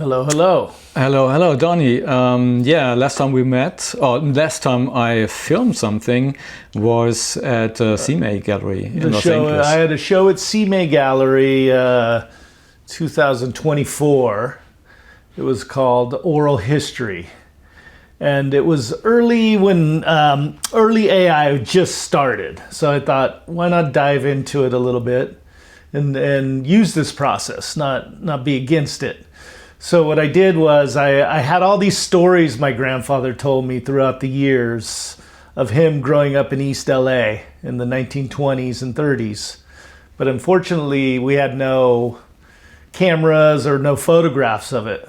Hello, hello. Hello, Donnie. Yeah, last time we met, or last time I filmed something was at CMA Gallery in Los Angeles. I had a show at CMA Gallery 2024. It was called Oral History. And it was early when early AI just started. So I thought, why not dive into it a little bit and use this process, not be against it. So what I did was I had all these stories my grandfather told me throughout the years of him growing up in East LA in the 1920s and 30s. But unfortunately, we had no cameras or no photographs of it.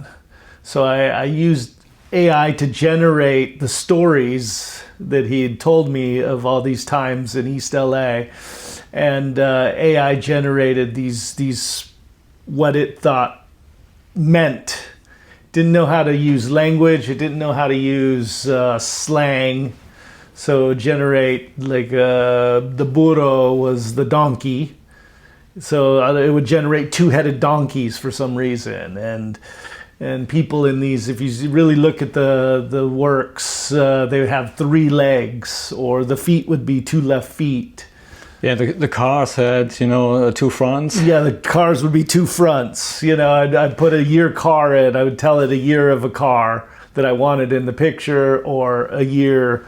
So I used AI to generate the stories that he had told me of all these times in East LA. And AI generated these what it thought meant. Didn't know how to use language. It didn't know how to use slang. So it would generate like the burro was the donkey. So it would generate two-headed donkeys for some reason. And people in these, if you really look at the works, they would have three legs, or the feet would be two left feet. Yeah, the cars had, two fronts. Yeah, the cars would be two fronts. I'd put a year car in. I would tell it a year of a car that I wanted in the picture, or a year,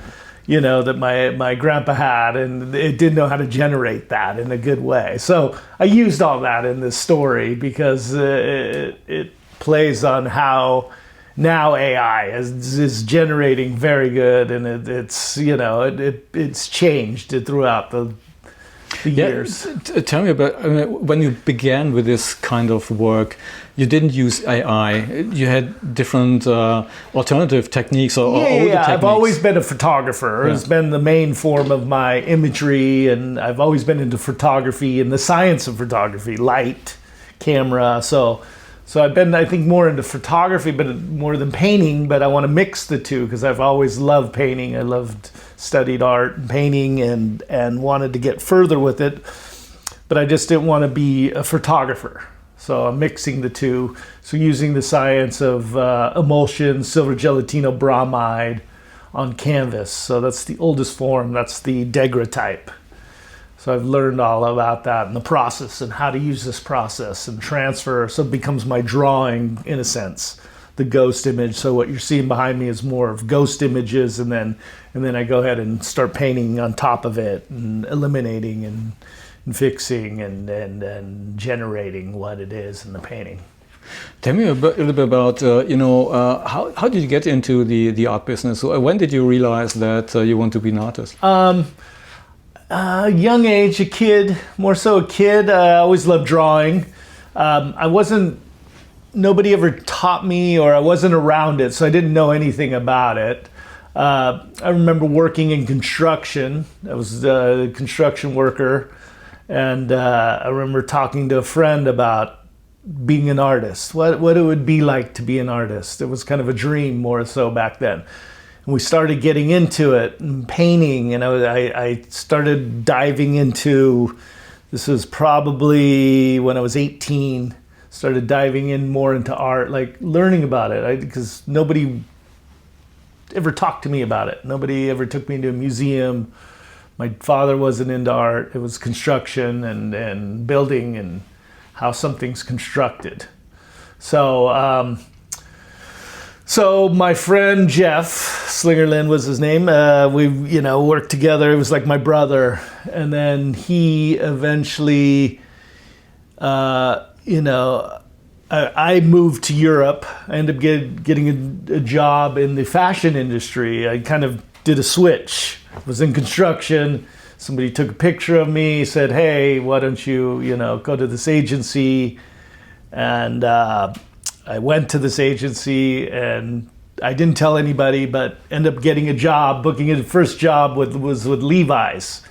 that my grandpa had, and it didn't know how to generate that in a good way. So I used all that in this story because it plays on how now AI is generating very good, and it's changed throughout the years. Tell me about when you began with this kind of work. You didn't use AI. You had different alternative techniques or older techniques. I've always been a photographer. Yeah. It's been the main form of my imagery, and I've always been into photography and the science of photography, light, camera. So I've been, I think, more into photography, but more than painting. But I want to mix the two because I've always loved painting. I studied art and painting and wanted to get further with it, but I just didn't want to be a photographer. So I'm mixing the two. So using the science of emulsion, silver gelatino bromide on canvas. So that's the oldest form. That's the daguerreotype. So I've learned all about that and the process and how to use this process and transfer. So it becomes my drawing in a sense, the ghost image. So what you're seeing behind me is more of ghost images, and then I go ahead and start painting on top of it and eliminating and fixing and generating what it is in the painting. Tell me a little bit about how did you get into the art business? When did you realize that you want to be an artist? Young age, a kid, more so a kid. I always loved drawing. Nobody ever taught me, or I wasn't around it, so I didn't know anything about it. I remember working in construction. I was a construction worker, and I remember talking to a friend about being an artist, what it would be like to be an artist. It was kind of a dream more so back then. And we started getting into it and painting, and I started diving into, this was probably when I was 18, started diving in more into art, like learning about it, because nobody ever talked to me about it. Nobody ever took me to a museum. My father wasn't into art. It was construction and building and how something's constructed. So my friend Jeff Slingerland was his name. We worked together. It was like my brother. And then he eventually, I moved to Europe. I ended up getting a job in the fashion industry. I kind of did a switch. I was in construction. Somebody took a picture of me, said, "Hey, why don't you, go to this agency?" And I went to this agency, and I didn't tell anybody, but ended up getting a job, booking a first job was with Levi's.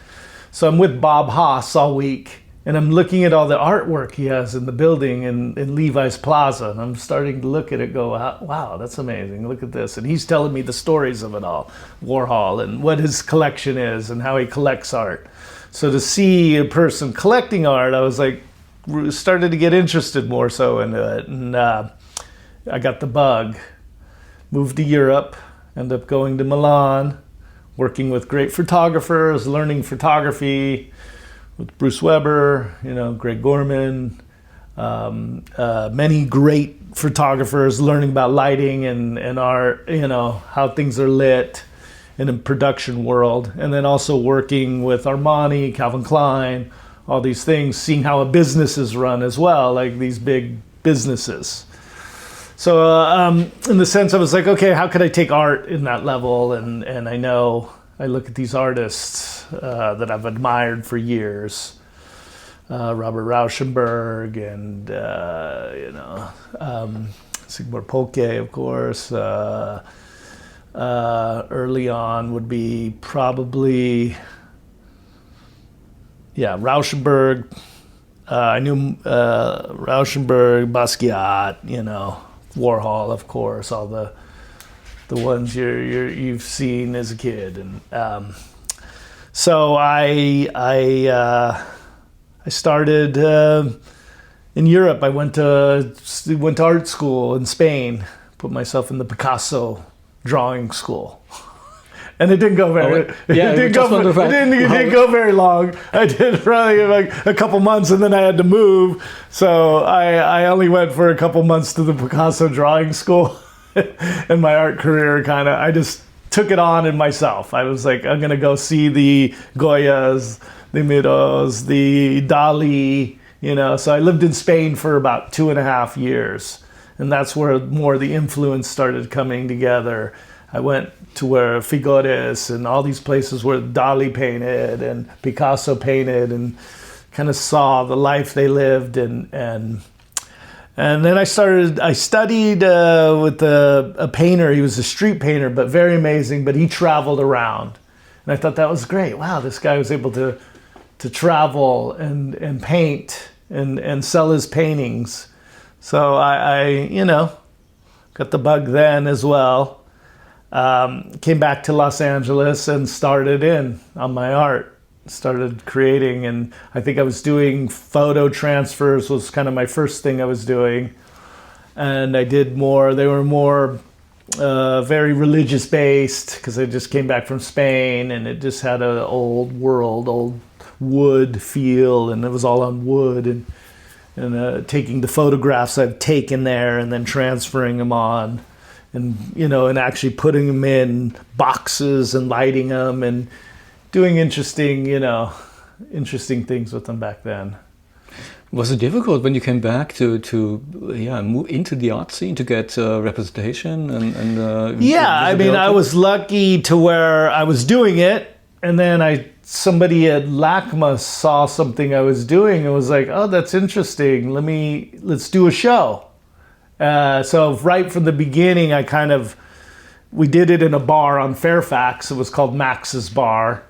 So I'm with Bob Haas all week, and I'm looking at all the artwork he has in the building in Levi's Plaza, and I'm starting to look at it, go, wow, that's amazing, look at this. And he's telling me the stories of it all, Warhol, and what his collection is, and how he collects art. So to see a person collecting art, I was like, started to get interested more so into it. I got the bug, moved to Europe, ended up going to Milan, working with great photographers, learning photography with Bruce Weber, Greg Gorman, many great photographers, learning about lighting and art, how things are lit in a production world. And then also working with Armani, Calvin Klein, all these things, seeing how a business is run as well, like these big businesses. So in the sense I was like, okay, how could I take art in that level? And I look at these artists that I've admired for years, Robert Rauschenberg and, Sigmund Polke, of course. Early on would be probably, Rauschenberg. I knew Rauschenberg, Basquiat, Warhol, of course, all the ones you've seen as a kid, and so I started in Europe. I went to art school in Spain, put myself in the Picasso drawing school. And it didn't go very. It didn't go very long. I did probably like a couple months, and then I had to move. So I only went for a couple months to the Picasso drawing school, and my art career I just took it on in myself. I was like, I'm gonna go see the Goyas, the Miros, the Dali. So I lived in Spain for about 2.5 years, and that's where more the influence started coming together. I went to where Figures and all these places where Dali painted and Picasso painted, and kind of saw the life they lived, and then I studied with a painter. He was a street painter, but very amazing, but he traveled around. And I thought that was great. Wow, this guy was able to travel and paint and sell his paintings. So I got the bug then as well. Came back to Los Angeles and started on my art, started creating, and I think I was doing photo transfers was kind of my first thing I was doing, and I did more. They were more very religious based because I just came back from Spain, and it just had an old wood feel, and it was all on wood, and taking the photographs I've taken there and then transferring them on. And and actually putting them in boxes and lighting them and doing interesting things with them back then. Was it difficult when you came back to move into the art scene to get representation and I was lucky to where I was doing it, and then somebody at LACMA saw something I was doing and was like, oh, that's interesting. Let's do a show. So right from the beginning, we did it in a bar on Fairfax. It was called Max's Bar.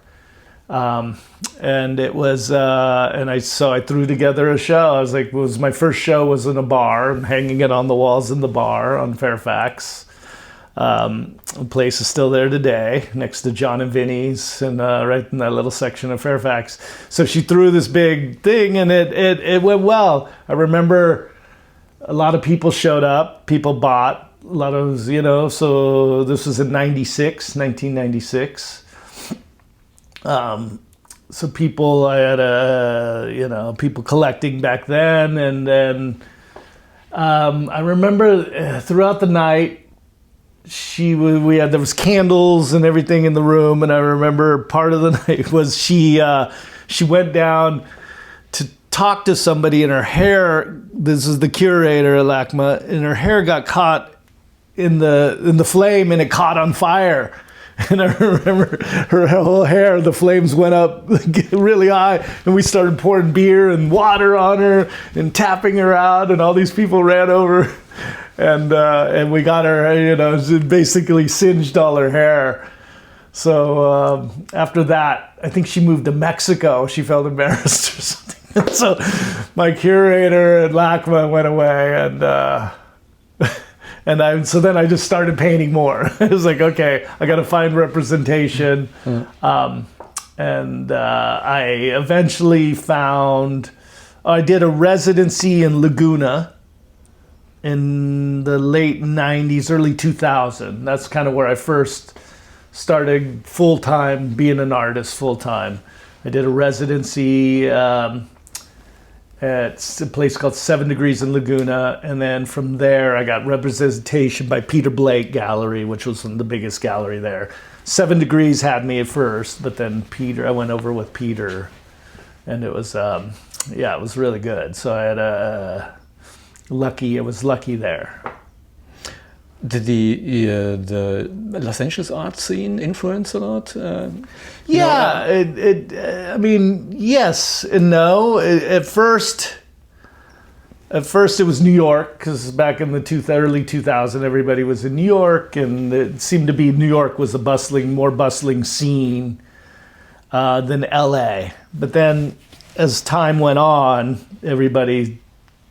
And it was, I threw together a show. I was like, my first show was in a bar, and hanging it on the walls in the bar on Fairfax. The place is still there today, next to John and Vinny's, and right in that little section of Fairfax. So she threw this big thing, and it went well. I remember a lot of people showed up, people bought, a lot of, so this was in 1996. So people, I had people collecting back then, and then I remember throughout the night, there was candles and everything in the room, and I remember part of the night was she went down to talk to somebody, and her hair, this is the curator at LACMA, and her hair got caught in the flame, and it caught on fire. And I remember her whole hair, the flames went up really high, and we started pouring beer and water on her and tapping her out, and all these people ran over, and we got her, basically singed all her hair. So after that, I think she moved to Mexico. She felt embarrassed or something. So my curator at LACMA went away, so then I just started painting more. I was like, okay, I got to find representation. I eventually I did a residency in Laguna in the late 90s, early 2000. That's kind of where I first started full-time being an artist full-time. I did a residency at a place called 7 Degrees in Laguna, and then from there I got representation by Peter Blake Gallery, which was the biggest gallery there. 7 Degrees had me at first, but then I went over with Peter, and it was it was really good. So I was lucky there. Did the Los Angeles art scene influence a lot? I mean, yes and no. At first it was New York, because back in the early 2000s, everybody was in New York, and it seemed to be New York was a more bustling scene than LA. But then, as time went on, everybody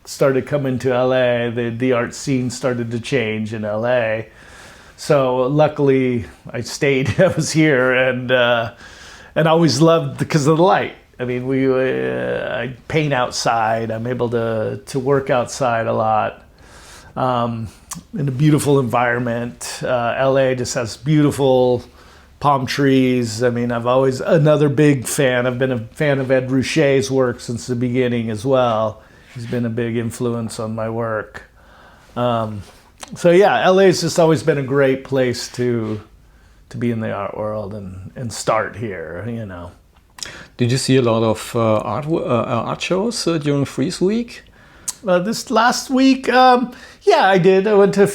started coming to LA. The art scene started to change in LA. So luckily, I stayed. I was here, and I always loved because of the light. I mean, I paint outside. I'm able to work outside a lot in a beautiful environment. LA just has beautiful palm trees. I mean, another big fan. I've been a fan of Ed Ruscha's work since the beginning as well. He's been a big influence on my work. So yeah, LA's just always been a great place to be in the art world and start here, you know. Did you see a lot of art shows during Frieze Week? This last week, yeah, I did. I went to a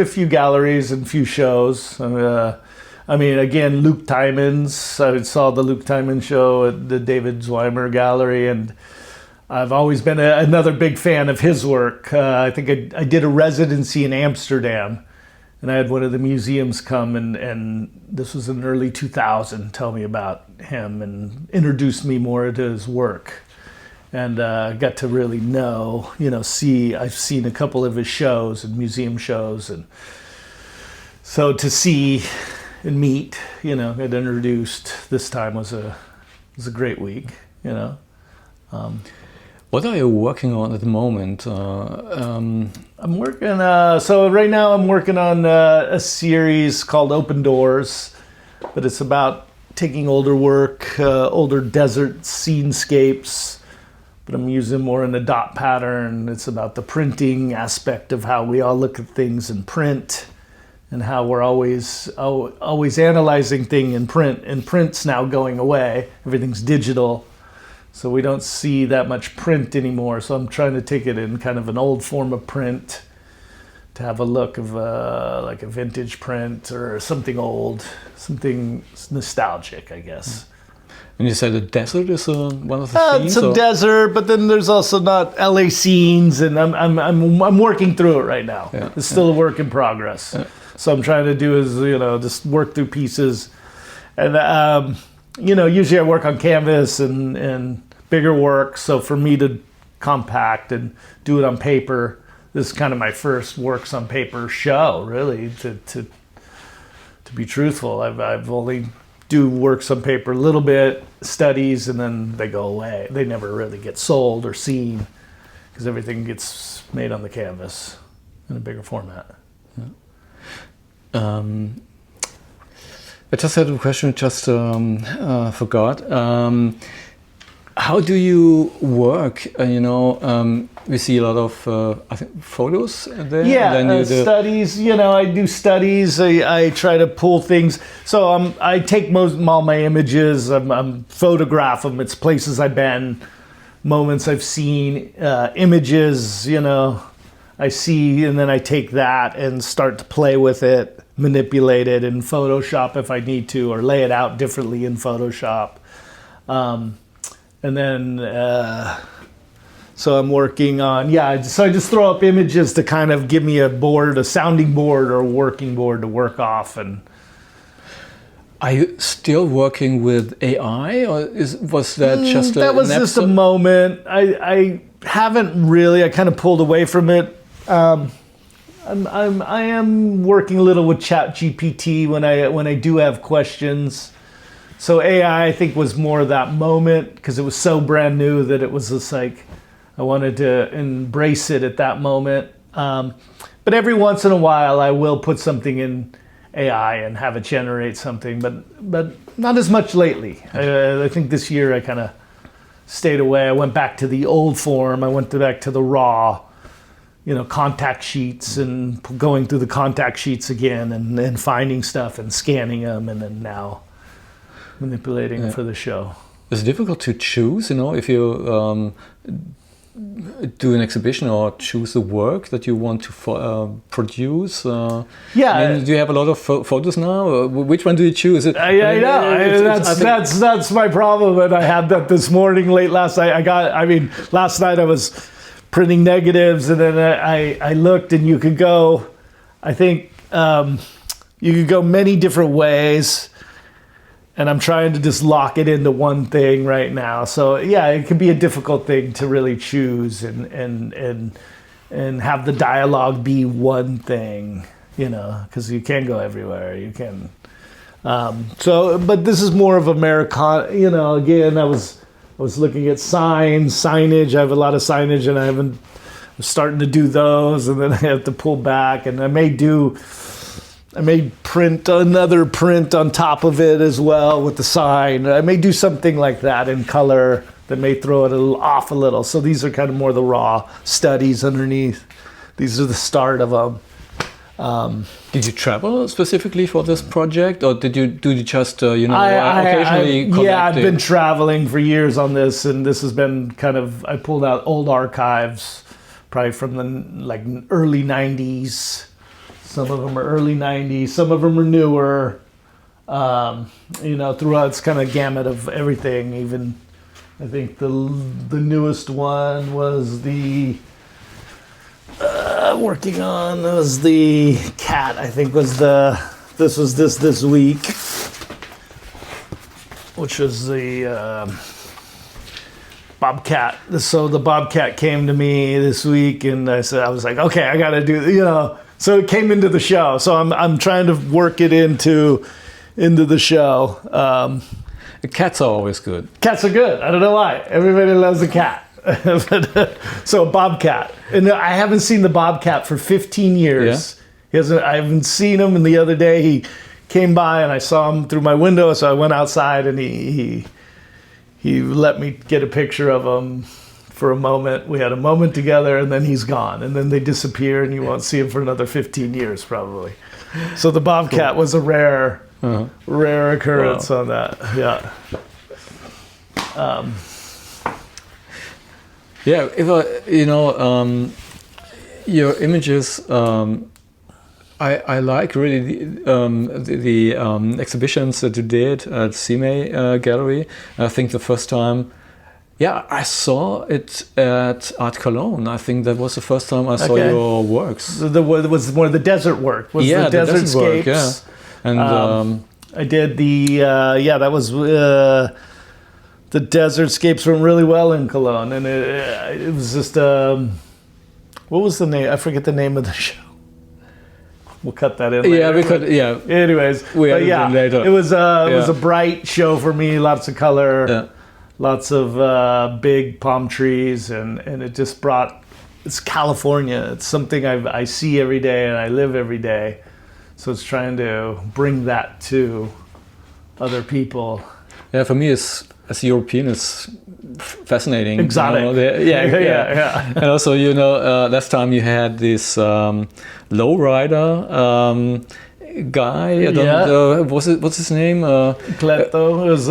few galleries and a few shows. I mean, again, Luke Timons. I saw the Luke Timons show at the David Zweimer Gallery, and I've always been another big fan of his work. I think I did a residency in Amsterdam, and I had one of the museums come, and this was in early 2000, tell me about him and introduced me more to his work. And got to really I've seen a couple of his shows and museum shows. And so to see and meet, get introduced this time was a great week, What are you working on at the moment? I'm working, so right now I'm working on a series called Open Doors, but it's about taking older work, older desert scenescapes, but I'm using more in a dot pattern. It's about the printing aspect of how we all look at things in print and how we're always analyzing things in print, and print's now going away. Everything's digital. So we don't see that much print anymore. So I'm trying to take it in kind of an old form of print to have a look of like a vintage print or something old, something nostalgic, I guess. And you said the desert is one of the themes? It's a desert, but then there's also not LA scenes, and I'm working through it right now. Yeah, it's still a work in progress. Yeah. So I'm trying to do is just work through pieces, and usually I work on canvas and bigger work. So for me to compact and do it on paper, this is kind of my first works on paper show, really. To be truthful, I've only do works on paper a little bit, studies, and then they go away. They never really get sold or seen because everything gets made on the canvas in a bigger format. Yeah. I just had a question, forgot. How do you work? We see a lot of I think photos there. Yeah, and then studies. I do studies. I try to pull things. So I take all my images. I'm photograph them. It's places I've been, moments I've seen, images. I see, and then I take that and start to play with it, manipulate it in Photoshop if I need to, or lay it out differently in Photoshop. And then, so I'm working on, so I just throw up images to kind of give me a sounding board or a working board to work off. And are you still working with AI, or was that just that was just a moment? I haven't really, I kind of pulled away from it. I am working a little with ChatGPT when I do have questions. So AI, I think, was more that moment because it was so brand new that it was just like I wanted to embrace it at that moment. But every once in a while, I will put something in AI and have it generate something, but not as much lately. I think this year I kind of stayed away. I went back to the old form. I went back to the raw, contact sheets and going through the contact sheets again and finding stuff and scanning them and then now manipulating for the show. It's difficult to choose, if you do an exhibition or choose the work that you want to produce. Do you have a lot of photos now? Which one do you choose? I know. That's my problem, and I had that this morning, late last night. Last night I was printing negatives, and then I looked, and you could go. I think you could go many different ways. And I'm trying to just lock it into one thing right now. So yeah, it can be a difficult thing to really choose and have the dialogue be one thing, because you can go everywhere. You can. But this is more of Americana. Again, I was looking at signage. I have a lot of signage, and I'm starting to do those, and then I have to pull back, and I may print another print on top of it as well with the sign. I may do something like that in color that may throw it off a little. So these are kind of more the raw studies underneath. These are the start of them. Did you travel specifically for this project, or did you just occasionally collect? Yeah, I've been traveling for years on this, and this has been I pulled out old archives, probably from the early '90s. Some of them are early 90s, some of them are newer, throughout its kind of gamut of everything. Even, I think the newest one was the cat, I think this week, which was the bobcat. So the bobcat came to me this week, and I was like, okay, I got to do, So it came into the show. So I'm trying to work it into the show. Cats are always good. Cats are good. I don't know why. Everybody loves a cat. So a bobcat. And I haven't seen the bobcat for 15 years. Yeah? I haven't seen him. And the other day he came by and I saw him through my window. So I went outside and he let me get a picture of him. For a moment, we had a moment together, and then he's gone, and then they disappear, and you won't see him for another 15 years probably. So the bobcat was a rare occurrence on that. Yeah. Your images. I like really the exhibitions that you did at CMA Gallery. I think the first time. Yeah, I saw it at Art Cologne. I think that was the first time I saw your works. It was more the desert work. The desert work, yeah. And I did that was the desert scapes went really well in Cologne, and it was just what was the name? I forget the name of the show. We'll cut that in later. Yeah, we could. Yeah. Anyways, later. It was a bright show for me. Lots of color. Yeah. Lots of big palm trees, and it just it's California. It's something I see every day and I live every day. So it's trying to bring that to other people. Yeah, for me, as a European, it's fascinating. Exotic. Yeah. And also, last time you had this lowrider guy. What's his name? Cleto was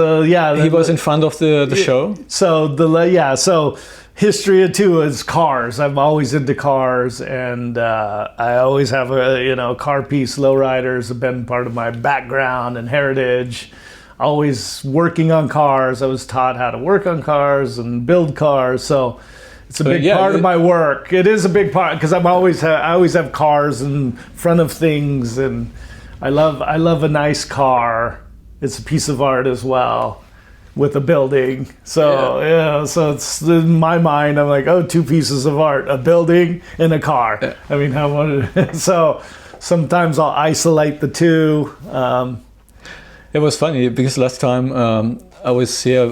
he was in front of the show. So history too is cars. I'm always into cars, and I always have a car piece. Lowriders have been part of my background and heritage. Always working on cars. I was taught how to work on cars and build cars. So it's a big part of my work. It is a big part because I always have cars in front of things, and I love a nice car. It's a piece of art as well, with a building. So so it's in my mind. I'm like, two pieces of art: a building and a car. Yeah. I mean, so sometimes I'll isolate the two. It was funny because last time I was here,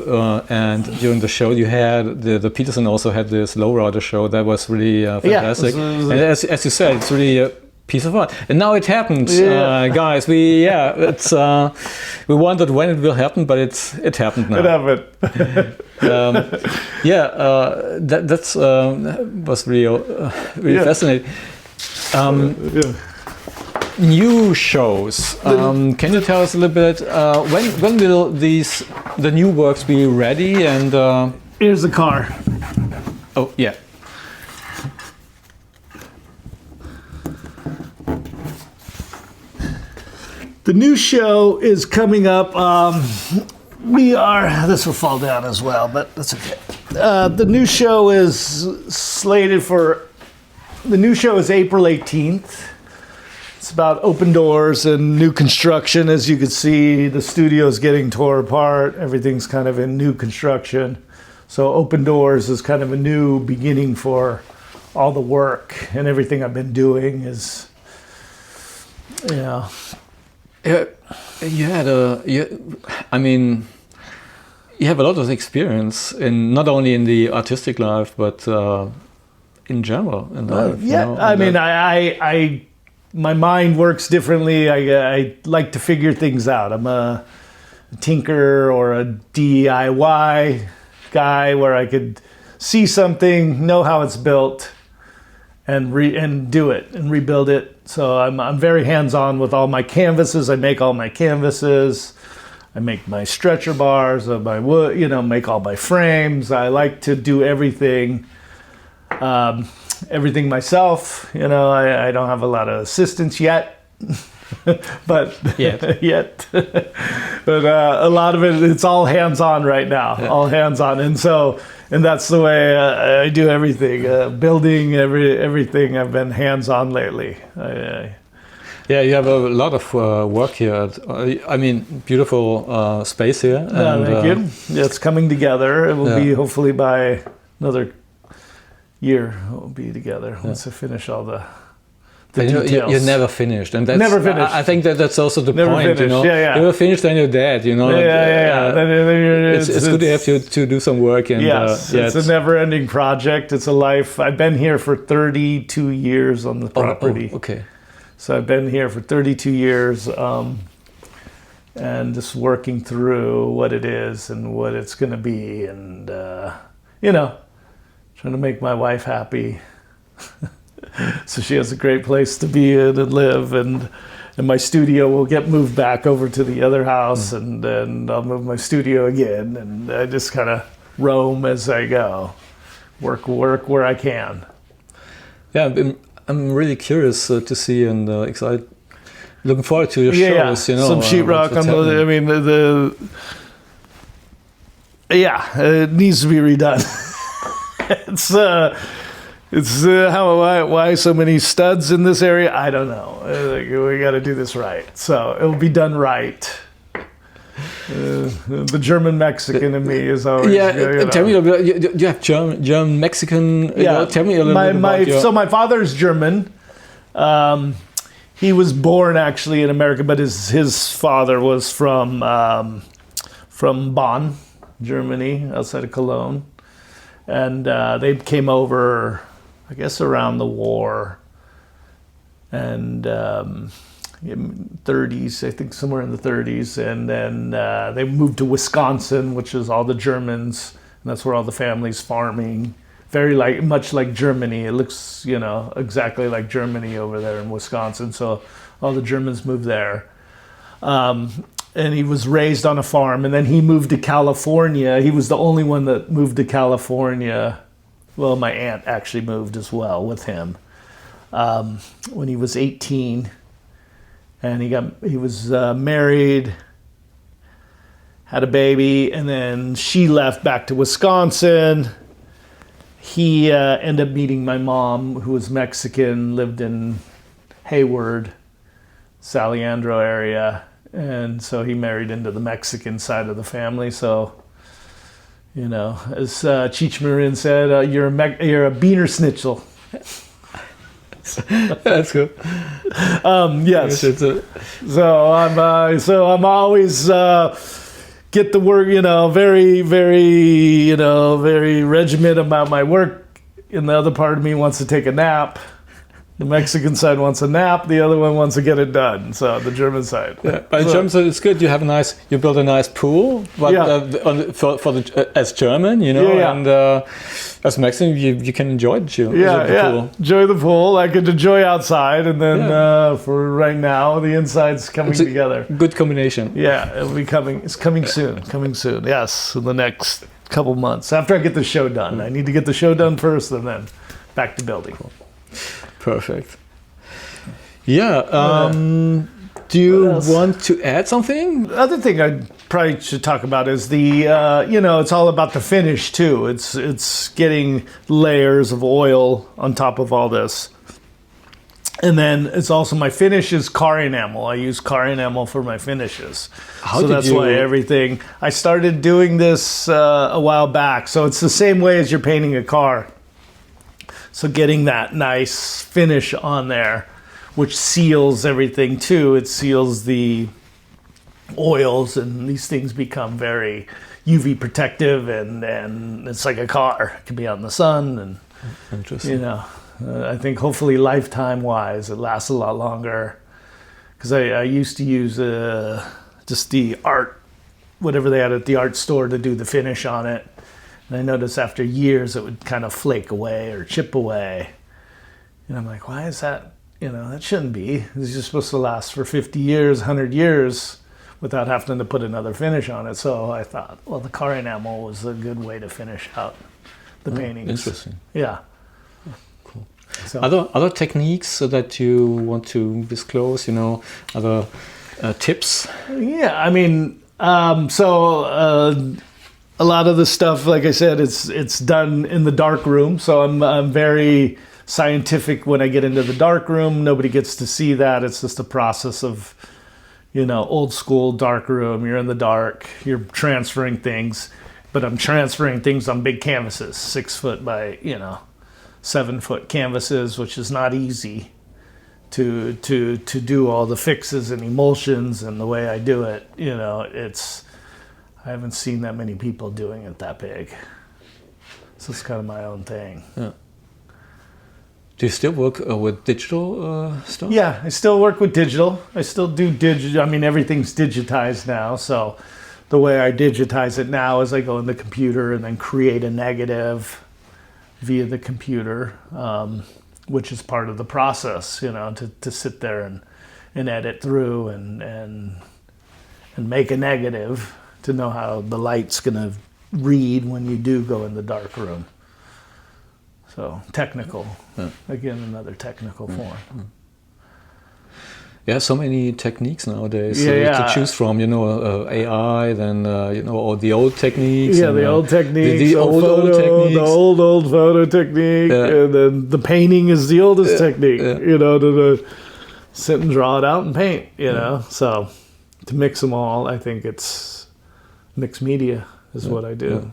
and during the show you had the Peterson also had this lowrider show that was really fantastic. And as you said, it's really a piece of art. And now it happened, guys. It's we wondered when it will happen, but it happened now. It happened. That's was really fascinating. New shows. Can you tell us a little bit when will the new works be ready? And here's the car. Oh yeah. The new show is coming up. This will fall down as well, but that's okay. The new show is slated for. The new show is April 18th. It's about open doors and new construction. As you can see, the studio's getting tore apart. Everything's kind of in new construction. So open doors is kind of a new beginning for all the work, and everything I've been doing is, you have a lot of experience in not only in the artistic life, but in general in life. My mind works differently. I like to figure things out. I'm a tinker or a DIY guy where I could see something, know how it's built, and do it and rebuild it. So I'm very hands-on with all my canvases. I make all my canvases. I make my stretcher bars, my wood, make all my frames. I like to do everything. Everything myself. I don't have a lot of assistants yet, but but a lot of it's all hands-on right now. All hands-on, and that's the way I do everything. Building everything. I've been hands-on lately. You have a lot of work here. Beautiful space here. Thank you. It's coming together. It will be hopefully by another year we'll be together once I finish all the details. You're never finished, and that's never finished. I think that's also the never point. Finished. You're finished, then you're dead. It's good to have you to do some work. And it's a never-ending project. It's a life. I've been here for 32 years on the property. Okay. So I've been here for 32 years, and just working through what it is and what it's going to be, and trying to make my wife happy, so she has a great place to be in and live, and my studio will get moved back over to the other house, and then I'll move my studio again, and I just kind of roam as I go, work where I can. Yeah, I'm really curious to see and excited. Looking forward to your shows. Some sheetrock on it needs to be redone. It's why so many studs in this area? I don't know. We got to do this right. So it'll be done right. The German Mexican in me is always. Tell me a bit. You have German Mexican. Tell me a little bit about So my father's German. He was born actually in America, but his father was from Bonn, Germany, outside of Cologne. And they came over, I guess, around the war, and in 30s, I think somewhere in the 30s. And then they moved to Wisconsin, which is all the Germans, and that's where all the family's farming. Very much like Germany. It looks, exactly like Germany over there in Wisconsin. So all the Germans moved there. And he was raised on a farm, and then he moved to California. He was the only one that moved to California. Well, my aunt actually moved as well with him when he was 18, and he was married, had a baby, and then she left back to Wisconsin. He ended up meeting my mom, who was Mexican, lived in Hayward, San Leandro area. And so he married into the Mexican side of the family. So, as Cheech Marin said, you're a Beaner Schnitzel. That's good. Yes. So I'm always get the work, very, very, very regiment about my work. And the other part of me wants to take a nap. The Mexican side wants a nap. The other one wants to get it done. So the German side. Yeah, but in German side, it's good. You build a nice pool, but as German, and as Mexican, you can enjoy the pool. Enjoy the pool. I could enjoy outside, and then for right now, the inside's coming together. Good combination. Yeah, it'll be coming. It's coming soon. Coming soon. Yes, in the next couple months after I get the show done. I need to get the show done first, and then back to building. Cool. Perfect. Yeah. Do you want to add something? The other thing I probably should talk about is the, it's all about the finish too. It's getting layers of oil on top of all this. And then it's also my finish is car enamel. I use car enamel for my finishes. Why everything. I started doing this a while back. So it's the same way as you're painting a car. So getting that nice finish on there, which seals everything too. It seals the oils, and these things become very UV protective, and it's like a car. It can be out in the sun, and interesting. I think hopefully lifetime-wise, it lasts a lot longer. Because I used to use just the art, whatever they had at the art store to do the finish on it. And I noticed after years it would kind of flake away or chip away. And I'm like, why is that? That shouldn't be. This is supposed to last for 50 years, 100 years without having to put another finish on it. So I thought, well, the car enamel was a good way to finish out the paintings. Interesting. Yeah. Cool. So, other techniques that you want to disclose, other tips? Yeah, I mean, a lot of the stuff, like I said, it's done in the dark room. So I'm very scientific when I get into the dark room. Nobody gets to see that. It's just a process of, old school dark room. You're in the dark. You're transferring things, but I'm transferring things on big canvases, 6 foot by 7 foot canvases, which is not easy to do all the fixes and emulsions and the way I do it. I haven't seen that many people doing it that big. So it's kind of my own thing. Yeah. Do you still work with digital stuff? Yeah, I still work with digital. I still do digital. I mean, everything's digitized now. So the way I digitize it now is I go in the computer and then create a negative via the computer, which is part of the process, to sit there and edit through and make a negative, to know how the light's going to read when you do go in the dark room. So technical, again, another technical form. Yeah, so many techniques nowadays to choose from. AI, then all the old techniques. Yeah, the old techniques. The old techniques. The old photo technique, and then the painting is the oldest technique. To sit and draw it out and paint. So to mix them all, I think it's mixed media is what I do.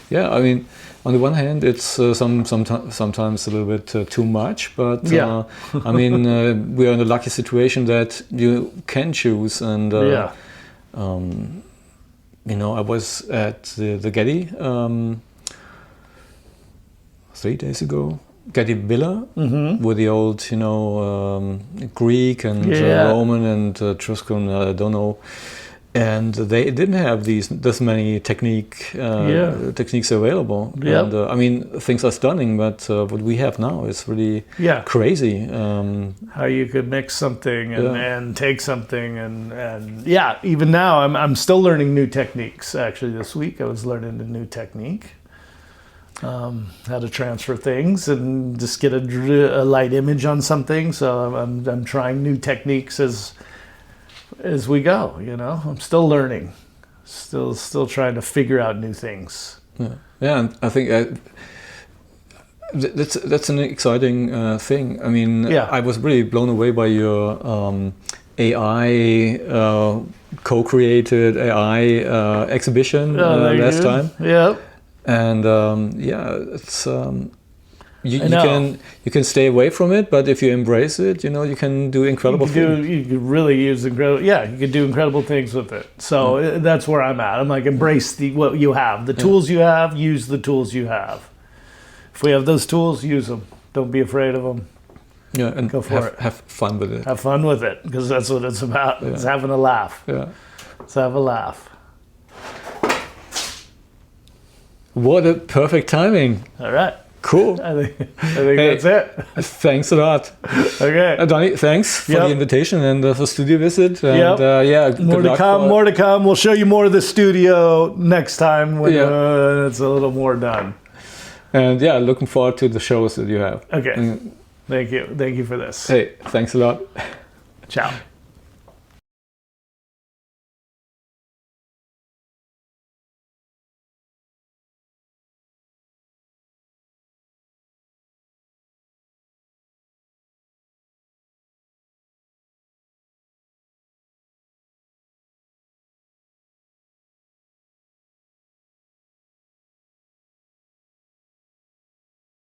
Yeah, I mean, on the one hand, it's sometimes a little bit too much, but I mean, we are in a lucky situation that you can choose. And I was at the Getty 3 days ago. Getty Villa with the old, Greek and Roman and Etruscan, I don't know. And they didn't have this many techniques available. Yep. And I mean, things are stunning, but what we have now is really crazy. How you could mix something and take something and even now I'm still learning new techniques. Actually, this week I was learning a new technique, how to transfer things and just get a light image on something. So I'm trying new techniques as we go. I'm still learning, still trying to figure out new things. And I think that's an exciting thing. I mean, I was really blown away by your AI co-created AI exhibition last time. Yeah. And it's you know. you can stay away from it, but if you embrace it, you can do incredible things. You could really use incredible. Yeah, you could do incredible things with it. So that's where I'm at. I'm like, embrace what you have, the tools you have. Use the tools you have. If we have those tools, use them. Don't be afraid of them. Yeah, and Go for it. have fun with it. Have fun with it, because that's what it's about. Yeah. It's having a laugh. Yeah. Let's have a laugh. What a perfect timing. All right. Cool. I think that's it. Thanks a lot. Okay. Donnie, thanks for Yep. the invitation and the studio visit. And Yep. yeah, good More to luck come. for- More to come. We'll show you more of the studio next time when Yeah. it's a little more done. And yeah, looking forward to the shows that you have. Okay. And, Thank you. Thank you for this. hey, thanks a lot. Ciao.